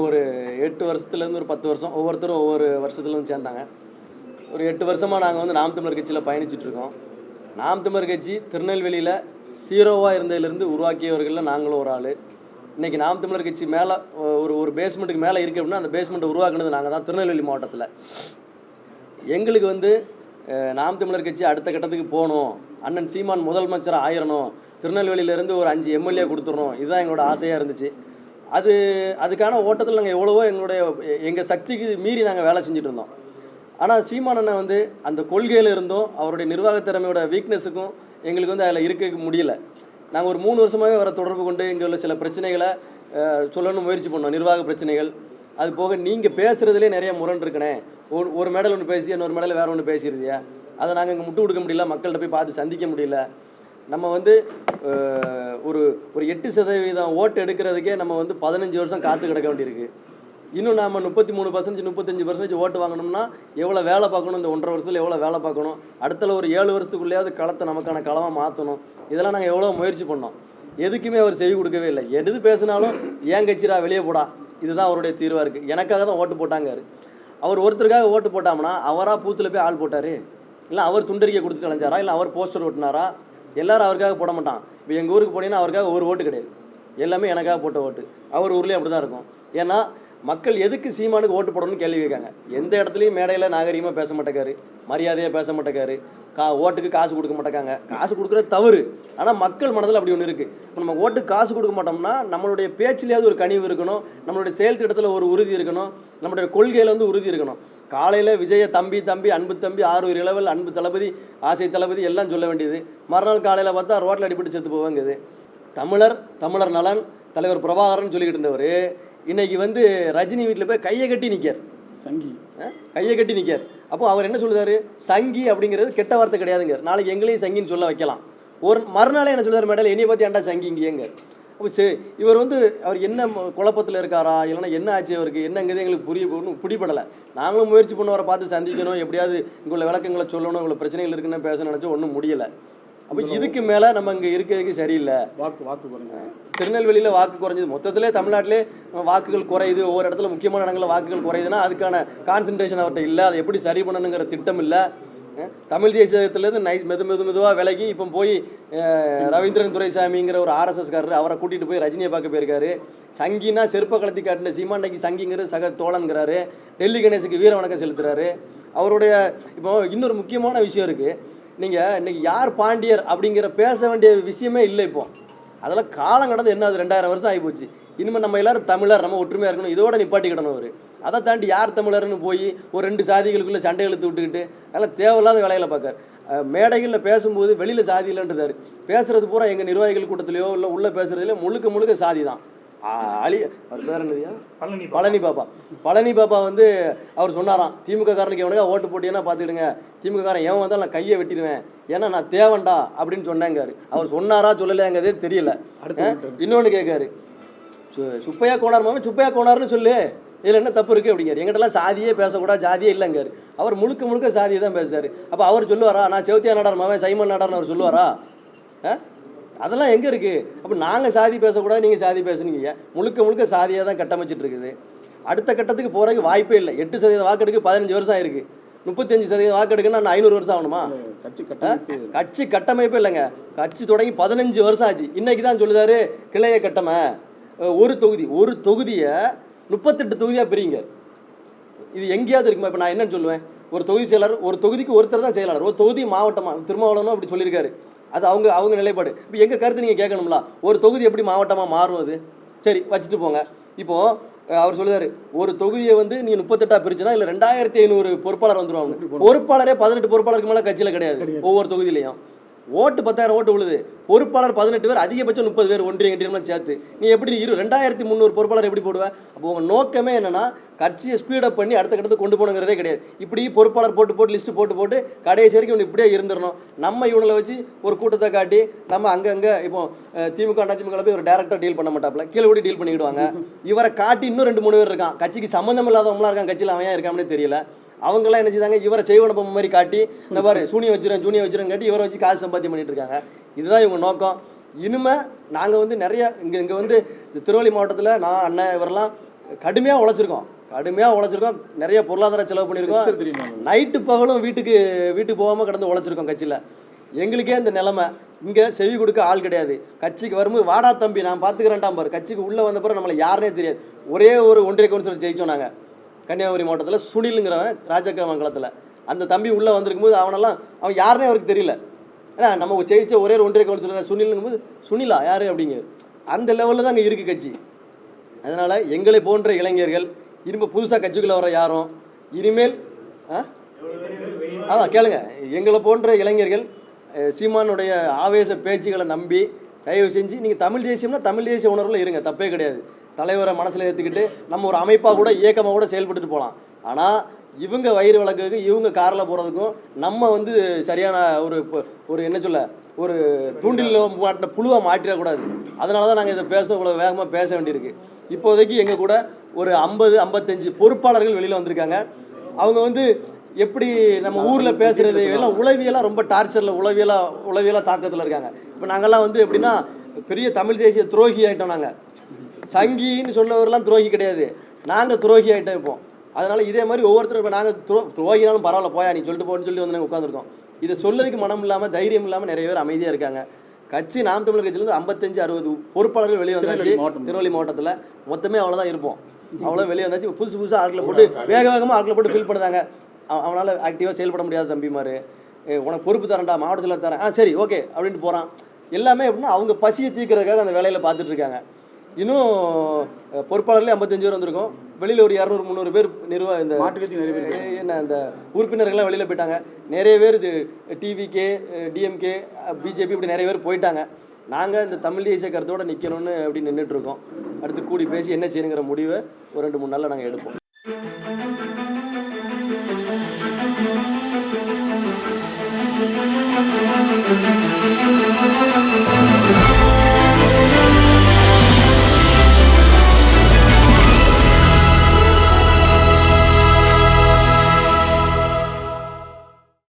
ஒரு 8 வருஷத்துலேருந்து ஒரு 10 வருஷம் ஒவ்வொருத்தரும் ஒவ்வொரு வருஷத்துலேருந்து சேர்ந்தாங்க. ஒரு 8 வருஷமாக நாங்கள் வந்து நாம் தமிழர் கட்சியில் பயணிச்சுட்ருக்கோம். நாம் தமிழர் கட்சி திருநெல்வேலியில் 0வா இருந்ததுலேருந்து உருவாக்கியவர்களில் நாங்களும் ஒரு ஆள். இன்றைக்கி நாம் தமிழர் கட்சி மேலே ஒரு பேஸ்மெண்ட்டுக்கு மேலே இருக்குது அப்படின்னா அந்த பேஸ்மெண்ட்டை உருவாக்குனது நாங்கள் தான் திருநெல்வேலி மாவட்டத்தில். எங்களுக்கு வந்து நாம் தமிழர் கட்சி அடுத்த கட்டத்துக்கு போகணும், அண்ணன் சீமான் முதலமைச்சராக ஆயிரணும், திருநெல்வேலியிலேருந்து ஒரு 5 எம்எல்ஏ கொடுத்துடணும், இதுதான் எங்களோட ஆசையாக இருந்துச்சு. அதுக்கான ஓட்டத்தில் நாங்கள் எவ்வளவோ எங்கள் சக்திக்கு மீறி நாங்கள் வேலை செஞ்சுட்டு இருந்தோம். ஆனால் சீமான் அண்ணன் வந்து அந்த கொள்கையில் இருந்தும் அவருடைய நிர்வாக திறமையோட வீக்னஸுக்கும் எங்களுக்கு வந்து அதில் இருக்க முடியல. நாங்கள் ஒரு 3 வருஷமாகவே அவரை தொடர்பு கொண்டு இங்கே உள்ள சில பிரச்சனைகளை சொல்லணும்னு முயற்சி பண்ணோம், நிர்வாக பிரச்சனைகள். அது போக நீங்கள் பேசுகிறதுலே நிறைய முரண் இருக்குண்ணே, ஒரு மேடல் ஒன்று பேசி இன்னொரு மேடல் வேறு ஒன்று பேசிடுதியா, அதை நாங்கள் இங்கே முட்டு கொடுக்க முடியல, மக்கள்கிட்ட போய் பார்த்து சந்திக்க முடியல. நம்ம வந்து ஒரு 8% ஓட்டு எடுக்கிறதுக்கே நம்ம வந்து 15 வருஷம் காத்து கிடக்க வேண்டியிருக்கு. இன்னும் நாம் 33%, 35% ஓட்டு வாங்கணும்னா எவ்வளோ வேலை பார்க்கணும், இந்த 1.5 வருஷத்தில் எவ்வளோ வேலை பார்க்கணும், அடுத்த ஒரு 7 வருஷத்துக்குள்ளேயாவது களத்தை நமக்கான களமாக மாற்றணும். இதெல்லாம் நாங்கள் எவ்வளோ முயற்சி பண்ணோம், எதுக்குமே அவர் செவி கொடுக்கவே இல்லை. எது பேசினாலும் ஏன் கட்சிரா வெளியே போடா, இதுதான் அவருடைய தீர்வாக இருக்குது. எனக்காக தான் ஓட்டு போட்டாங்க. அவர் ஒருத்தருக்காக ஓட்டு போட்டாங்கன்னா அவராக பூத்தில் போய் ஆள் போட்டார், இல்லை அவர் துண்டறிக்கை கொடுத்துட்டு அலைஞ்சாரா, இல்லை அவர் போஸ்டர் ஓட்டினாரா? எல்லாரும் அவருக்காக போட மாட்டான். இப்போ எங்கள் ஊருக்கு போனீங்கன்னா அவருக்காக ஒரு ஓட்டு கிடையாது, எல்லாமே எனக்காக போட்ட ஓட்டு. அவர் ஊர்லேயும் அப்படி தான் இருக்கும். ஏன்னா மக்கள் எதுக்கு சீமானுக்கு ஓட்டு போடணும்னு கேள்வி கேட்காங்க. எந்த இடத்துலையும் மேடையில் நாகரிகமாக பேச மாட்டேக்காரு, மரியாதையாக பேச மாட்டேக்காரு, ஓட்டுக்கு காசு கொடுக்க மாட்டேக்காங்க. காசு கொடுக்குறது தவறு, ஆனால் மக்கள் மனதில் அப்படி ஒன்று இருக்குது. இப்போ நம்ம ஓட்டுக்கு காசு கொடுக்க மாட்டோம்னா நம்மளுடைய பேச்சிலேயாவது ஒரு கனிவு இருக்கணும், நம்மளுடைய செயல் திட்டத்தில் ஒரு உறுதி இருக்கணும், நம்மளுடைய கொள்கையில் வந்து உறுதி இருக்கணும். காலையில் விஜய தம்பி தம்பி அன்பு தம்பி 6 இளவல் அன்பு தளபதி ஆசை தளபதி எல்லாம் சொல்ல வேண்டியது, மறுநாள் காலையில் பார்த்தா ரோட்டில் அடிப்பட்டு செத்து போவாங்குது. தமிழர் நலன் தலைவர் பிரபாகரன் சொல்லிக்கிட்டு இருந்தவர் இன்னைக்கு வந்து ரஜினி வீட்டில் போய் கையை கட்டி நிற்கார், சங்கி கையை கட்டி நிற்கார். அப்போ அவர் என்ன சொல்லுவார், சங்கி அப்படிங்கிறது கெட்ட வார்த்தை கிடையாதுங்க, நாளைக்கு எங்களையும் சங்கின்னு சொல்ல வைக்கலாம். ஒரு மறுநாளே என்ன சொல்லுவார், மேடல் என்னையை பற்றி ஏன்டா சங்கிங்க. அப்போ சரி, இவர் வந்து அவர் என்ன குழப்பத்தில் இருக்காரா, இல்லைன்னா என்ன ஆச்சு அவருக்கு என்னங்கிறது எங்களுக்கு பிடிபடலை. நாங்களும் முயற்சி பண்ணவரை பார்த்து சந்திக்கணும், எப்படியாவது இங்குள்ள விளக்கங்களை சொல்லணும், இவ்வளோ பிரச்சனைகள் இருக்குன்னு பேச நினச்சோம், ஒன்றும் முடியலை. அப்போ இதுக்கு மேலே நம்ம இங்கே இருக்கிறதுக்கு சரியில்லை. வாக்கு குறைஞ்சு திருநெல்வேலியில் வாக்கு குறைஞ்சது, மொத்தத்திலே தமிழ்நாட்டிலே வாக்குகள் குறையுது, ஒவ்வொரு இடத்துல முக்கியமான இடங்களில் வாக்குகள் குறையுதுன்னா அதுக்கான கான்சன்ட்ரேஷன் அவர்கிட்ட இல்லை, அதை எப்படி சரி பண்ணணுங்கிற திட்டம் இல்லை. தமிழ் தேசியத்திலேருந்து மெதுவாக விலகி இப்போ போய் ரவீந்திரன் துரைசாமிங்கிற ஒரு ஆர்எஸ்எஸ்காரர் அவரை கூட்டிகிட்டு போய் ரஜினியை பார்க்க போயிருக்காரு. சங்கினா செருப்பை கலத்தி காட்டின சீமாண்டைக்கு சங்கிங்கிறது சக தோழன்கிறாரு, டெல்லி கணேசுக்கு வீர வணக்கம் செலுத்துறாரு. அவருடைய இப்போ இன்னொரு முக்கியமான விஷயம் இருக்குது, நீங்கள் இன்றைக்கி யார் பாண்டியர் அப்படிங்கிற பேச வேண்டிய விஷயமே இல்லை. இப்போ அதெல்லாம் காலம் கடந்து என்ன, அது 2000 வருஷம் ஆகிப்போச்சு. இனிமேல் நம்ம எல்லோரும் தமிழர், நம்ம ஒற்றுமையாக இருக்கணும், இதோட நிப்பாட்டிக்கிடணும். அவர் அதை தாண்டி யார் தமிழர்னு போய் ஒரு 2 சாதிகளுக்குள்ளே சண்டை இழுத்து விட்டுக்கிட்டு அதெல்லாம் தேவையில்லாத வேலையில் பார்க்கார். மேடைகளில் பேசும்போது வெளியில் சாதி இல்லைன்றார், பேசுகிறது பூரா எங்கள் நிர்வாகிகள் கூட்டத்திலையோ இல்லை உள்ளே பேசுகிறதுலையோ முழுக்க சாதி தான். அவர் பேர் என்னதுயா, பழனி பாப்பா வந்து அவர் சொன்னாராம், திமுக காரனுக்கு எவனுக்கா ஓட்டு போட்டியன்னா பார்த்துக்கிடுங்க, திமுக காரன் எவன் வந்தால் நான் கையை வெட்டிடுவேன், ஏன்னா நான் தேவண்டா அப்படின்னு சொன்னாங்காரு. அவர் சொன்னாரா சொல்லலையாங்கிறதே தெரியல. இன்னொன்று கேட்காரு, சுப்பையா கோணார் சுப்பையா கோணார்னு சொல்லு, இதில் என்ன தப்பு இருக்குது அப்படிங்காரு. எங்கிட்டலாம் சாதியே பேசக்கூடாது, ஜாதியே இல்லைங்காரு. அவர் முழுக்க சாதியை தான் பேசுறாரு. அப்போ அவர் சொல்லுவாரா, நான் செவத்தியா நாடார் மாவன் சைமன் நாடார்னு அவர் சொல்லுவாரா? அதெல்லாம் எங்கே இருக்குது? அப்போ நாங்கள் சாதி பேசக்கூடாது, நீங்கள் சாதி பேசுனீங்க, முழுக்க சாதியாக தான் கட்டமைச்சிட்டு இருக்குது. அடுத்த கட்டத்துக்கு போகிறதுக்கு வாய்ப்பே இல்லை. 8% வாக்கெடுக்கு 15 வருஷம் ஆயிருக்கு, 35% வாக்கெடுக்குன்னா நான் 500 வருஷம் ஆகணுமா? கட்சி கட்டமைப்பே இல்லைங்க, கட்சி தொடங்கி 15 வருஷம் ஆச்சு. இன்னைக்கு தான் சொல்லுதாரு கிளைய கட்டமை, ஒரு தொகுதியை 38 தொகுதியாக பிரிங்க. இது எங்கேயாவது இருக்குமா? இப்போ நான் என்னன்னு சொல்லுவேன், ஒரு தொகுதி செயலாளர், ஒரு தொகுதிக்கு ஒருத்தர் தான் செயலாளர், ஒரு தொகுதி மாவட்டமாக திருமாவளவனும் அப்படி சொல்லியிருக்காரு. அது அவங்க நிலைப்பாடு. இப்போ எங்கள் கருத்து நீங்கள் கேட்கணும்ல, ஒரு தொகுதி எப்படி மாவட்டமாக மாறும்? அது சரி வச்சுட்டு போங்க. இப்போது அவர் சொல்லுவார், ஒரு தொகுதியை வந்து நீங்கள் 38 பிரிச்சுனா இல்லை 2500 பொறுப்பாளர் வந்துடுவாங்க. பொறுப்பாளரே 18 பொறுப்பாளருக்கு மேலே கட்சியில் கிடையாது. ஒவ்வொரு தொகுதியிலையும் ஓட்டு 10,000 ஓட்டு விழுது, பொறுப்பாளர் 18 பேர், அதிகபட்சம் 30 பேர் ஒன்றிய கட்டிடம்லாம் சேர்த்து நீ எப்படி 2300 பொறுப்பாளர் எப்படி போடுவேன்? அப்போ உங்கள் நோக்கமே என்னென்னா கட்சியை ஸ்பீடப் பண்ணி அடுத்த கட்டத்துக்கு கொண்டு போகணுங்கிறதே கிடையாது. இப்படி பொறுப்பாளர் போட்டு லிஸ்ட்டு போட்டு கடைசி வரைக்கும் இவங்க இப்படியே இருந்துடணும். நம்ம இவங்களை வச்சு ஒரு கூட்டத்தை காட்டி நம்ம அங்கங்கே இப்போ திமுக போய் ஒரு டேரக்டாக டீல் பண்ண மாட்டாப்புல, கீழே கூட டீல் பண்ணிக்கிடுவாங்க. இவரை காட்டி இன்னும் 2-3 பேர் இருக்கான், கட்சிக்கு சம்மந்தம் இல்லாதவங்களாம் இருக்கான், கட்சியில் அவன் இருக்காமனே தெரியல. அவங்கெல்லாம் என்ன செய்தாங்க, இவரை செய்வனப்பம் மாதிரி காட்டி இந்த மாதிரி ஜூனியர் வச்சுருன்னு காட்டி இவரை வச்சு காசு சம்பாத்தியம் பண்ணிட்டு இருக்காங்க. இதுதான் இவங்க நோக்கம். இனிமேல் நாங்கள் வந்து நிறைய இங்கே வந்து திருவள்ளி மாவட்டத்தில் நான் அண்ணன் இவரெல்லாம் கடுமையாக உழைச்சிருக்கோம், நிறைய பொருளாதார செலவு பண்ணியிருக்கோம், நைட்டு பகலும் வீட்டுக்கு போகாமல் கடந்து உழைச்சிருக்கோம் கட்சியில். எங்களுக்கே இந்த நிலைமை, இங்கே செவி கொடுக்க ஆள் கிடையாது. கட்சிக்கு வரும்போது வாடா தம்பி நான் பார்த்துக்கிறேன்டாம் பாரு, கட்சிக்கு உள்ளே வந்த பிறகு நம்மளை யாருனே தெரியாது. ஒரே ஒரு ஒன்றிய கவுன்சிலர் ஜெயிச்சோம் நாங்கள் கன்னியாகுமரி மாவட்டத்தில், சுனிலுங்கிறவன் ராஜாக்கமங்கலத்தில். அந்த தம்பி உள்ளே வந்திருக்கும் போது அவன் யாருனே அவருக்கு தெரியல. ஏன்னா நம்ம ஜெயிச்ச ஒரே ஒரு ஒன்றிய கவுன்சிலர் சுனிலுங்கும் போது சுனிலா யார் அப்படிங்க, அந்த லெவலில் தான் அங்கே இருக்குது கட்சி. அதனால் எங்களை போன்ற இளைஞர்கள் இனிமேல் புதுசாக கட்சிக்குள்ளே வர யாரும் இனிமேல் கேளுங்க, எங்களை போன்ற இளைஞர்கள் சீமானுடைய ஆவேச பேச்சுகளை நம்பி தயவு செஞ்சு நீங்கள் தமிழ் தேசியம்னா தமிழ் தேசிய உணர்வில் இருங்க, தப்பே கிடையாது. தலைவரை மனசில் ஏற்றுக்கிட்டு நம்ம ஒரு அமைப்பாக கூட இயக்கமாக கூட செயல்பட்டுட்டு போகலாம். ஆனால் இவங்க வயிறு வழக்குக்கு இவங்க காரில் போகிறதுக்கும் நம்ம சரியான ஒரு என்ன சொல்ல ஒரு தூண்டில் மாட்டின புழுவாக மாற்றிடக்கூடாது. அதனால தான் நாங்கள் இதை இவ்வளோ வேகமாக பேச வேண்டியிருக்கு. இப்போதைக்கு எங்கள் கூட ஒரு 50-55 பொறுப்பாளர்கள் வெளியில் வந்திருக்காங்க. அவங்க எப்படி நம்ம ஊரில் பேசுகிறது எல்லாம் உளவியலாக ரொம்ப டார்ச்சரில் உளவியலாக தாக்கத்தில் இருக்காங்க. இப்போ நாங்கள்லாம் எப்படின்னா பெரிய தமிழ் தேசிய துரோகி ஆகிட்டோம். நாங்கள் சங்கின்னு சொல்லவரெல்லாம் துரோகி கிடையாது, நாங்கள் துரோகி ஆகிட்டோம் இப்போ. அதனால் இதே மாதிரி ஒவ்வொருத்தரும் இப்போ நாங்கள் துரோகினாலும் பரவாயில்ல போயா நீ சொல்லிட்டு போன்னு சொல்லி நாங்கள் உட்காந்துருக்கோம். இதை சொல்லதுக்கு மனம் இல்லாமல் தைரியம் இல்லாமல் நிறைய பேர் அமைதியாக இருக்காங்க. கட்சி நாம் தமிழர் கட்சியிலேருந்து 55-60 பொறுப்பாளர்கள் வெளியே வந்தாச்சு. திருநெல்வேலி மாவட்டத்தில் மொத்தமே அவ்வளோதான் இருப்போம். அவ்வளோ வெளியே வந்தாச்சு. புதுசாக ஆட்களை போட்டு வேகமாக ஆட்களை போட்டு ஃபில் பண்ணுறாங்க. அவனால் ஆக்டிவாக செயல்பட முடியாத தம்பிமார், உனக்கு பொறுப்பு தரேன்டா, மாவட்ட செயலர் தரேன், சரி ஓகே அப்படின்ட்டு போகிறான். எல்லாமே எப்படின்னா அவங்க பசியை தீர்க்கிறதுக்காக அந்த வேலையில் பார்த்துட்டு இருக்காங்க. இன்னும் பொறுப்பாளர்களே 55 பேர் வந்திருக்கோம். வெளியில் ஒரு 200-300 பேர் இந்த உறுப்பினர்கள்லாம் வெளியில் போயிட்டாங்க. நிறைய பேர் டிவிகே, டிஎம்கே, பிஜேபி இப்படி நிறைய பேர் போயிட்டாங்க. நாங்கள் இந்த தமிழ் தேசிய கருத்தோடு நிற்கணும்னு அப்படி நின்றுட்டுருக்கோம். அடுத்து கூடி பேசி என்ன செய்யணுங்கிற முடிவை ஒரு 2-3 நாளில் நாங்கள் எடுப்போம்.